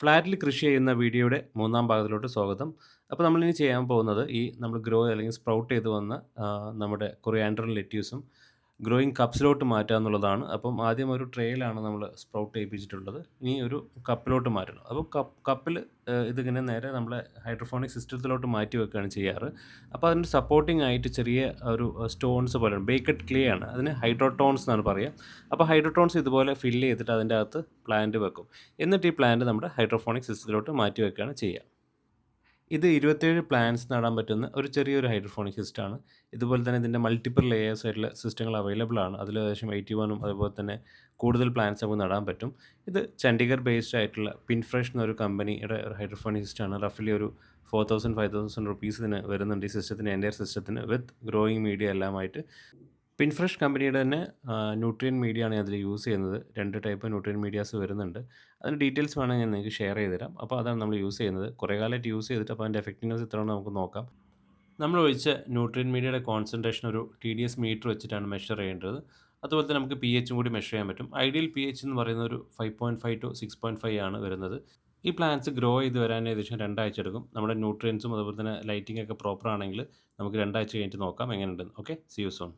ഫ്ലാറ്റിൽ കൃഷി ചെയ്യുന്ന വീഡിയോയുടെ മൂന്നാം ഭാഗത്തിലോട്ട് സ്വാഗതം. അപ്പോൾ നമ്മളിനി ചെയ്യാൻ പോകുന്നത് നമ്മൾ ഗ്രോ അല്ലെങ്കിൽ സ്പ്രൗട്ട് ചെയ്ത് വന്ന നമ്മുടെ കൊറിയാൻഡറും ലെറ്റ്യൂസും ഗ്രോയിങ് കപ്സിലോട്ട് മാറ്റുക എന്നുള്ളതാണ്. അപ്പം ആദ്യം ഒരു ട്രേയിലാണ് നമ്മൾ സ്പ്രൗട്ട് ചെയ്യിപ്പിച്ചിട്ടുള്ളത്. ഇനി ഒരു കപ്പിലോട്ട് മാറ്റണം. അപ്പോൾ കപ്പിൽ ഇതിങ്ങനെ നേരെ നമ്മളെ ഹൈഡ്രോഫോണിക് സിസ്റ്റത്തിലോട്ട് മാറ്റി വെക്കുകയാണ് ചെയ്യാറ്. അപ്പോൾ അതിൻ്റെ സപ്പോർട്ടിംഗ് ആയിട്ട് ചെറിയ ഒരു സ്റ്റോൺസ് പോലെയാണ്, ബേക്കഡ് ക്ലേ ആണ്. അതിന് ഹൈഡ്രോട്ടോൺസ് എന്നാണ് പറയുക. അപ്പോൾ ഹൈഡ്രോട്ടോൺസ് ഇതുപോലെ ഫില്ല് ചെയ്തിട്ട് അതിൻ്റെ അകത്ത് പ്ലാന്റ് വെക്കും. എന്നിട്ട് ഈ പ്ലാന്റ് നമ്മുടെ ഹൈഡ്രോഫോണിക് സിസ്റ്റത്തിലോട്ട് മാറ്റി വെക്കുകയാണ് ചെയ്യുക. ഇത് 27 പ്ലാന്റ്സ് നടാൻ പറ്റുന്ന ഒരു ചെറിയൊരു ഹൈഡ്രോഫോണിക് സിസ്റ്റമാണ്. ഇതുപോലെ തന്നെ ഇതിൻ്റെ മൾട്ടിപ്പിൾ ലെയേഴ്സ് ആയിട്ടുള്ള സിസ്റ്റങ്ങൾ അവൈലബിൾ ആണ്. അതിൽ ഏകദേശം 81 അതുപോലെ തന്നെ കൂടുതൽ പ്ലാന്റ്സ് നമുക്ക് നടാൻ പറ്റും. ഇത് ചണ്ഡീഗഡ് ബേസ്ഡ് ആയിട്ടുള്ള പിൻഫ്രഷ് എന്നൊരു കമ്പനിയുടെ ഒരു ഹൈഡ്രോഫോണിക് സിസ്റ്റമാണ്. റഫ്ലി ഒരു 4000 5000 റുപ്പീസ് ഇതിന് വരുന്നുണ്ട് ഈ സിസ്റ്റത്തിന്, എൻ്റയർ സിസ്റ്റത്തിന് വിത്ത് ഗ്രോയിങ് മീഡിയ എല്ലാമായിട്ട്. പിൻഫ്രഷ് കമ്പനിയുടെ തന്നെ ന്യൂട്രിയൻ മീഡിയ ആണ് അതിൽ യൂസ് ചെയ്യുന്നത്. 2 ടൈപ്പ് ന്യൂട്രിയൻ മീഡിയാസ് വരുന്നുണ്ട്. അതിൻ്റെ ഡീറ്റെയിൽസ് വേണമെങ്കിൽ ഞാൻ നിങ്ങൾക്ക് ഷെയർ ചെയ്ത് തരാം. അപ്പോൾ അതാണ് നമ്മൾ യൂസ് ചെയ്യുന്നത്. കുറേ കാലമായിട്ട് യൂസ് ചെയ്തിട്ട് അപ്പോൾ അതിൻ്റെ എഫക്റ്റീവ്നെസ് എത്രയാണെന്ന് നമുക്ക് നോക്കാം. നമ്മൾ ഒഴിച്ച ന്യൂട്രിയൻ മീഡിയയുടെ കോൺസെൻട്രേഷൻ ഒരു TDS മീറ്റർ വെച്ചിട്ടാണ് മെഷർ ചെയ്യേണ്ടത്. അതുപോലെ തന്നെ നമുക്ക് pH കൂടി മെഷർ ചെയ്യാൻ പറ്റും. ഐഡിയൽ pH എന്ന് പറയുന്നത് ഒരു 5.5 ടു 6.5 ആണ് വരുന്നത്. ഈ പ്ലാന്റ്സ് ഗ്രോ ചെയ്ത് വരാൻ ഏകദേശം 2 ആഴ്ച എടുക്കും. നമ്മുടെ ന്യൂട്രിയൻസും അതുപോലെ തന്നെ ലൈറ്റിംഗ് ഒക്കെ പ്രോപ്പർ ആണെങ്കിൽ നമുക്ക് 2 ആഴ്ച കഴിഞ്ഞിട്ട് നോക്കാം എങ്ങനെയുണ്ടെന്ന്. Okay, see you soon.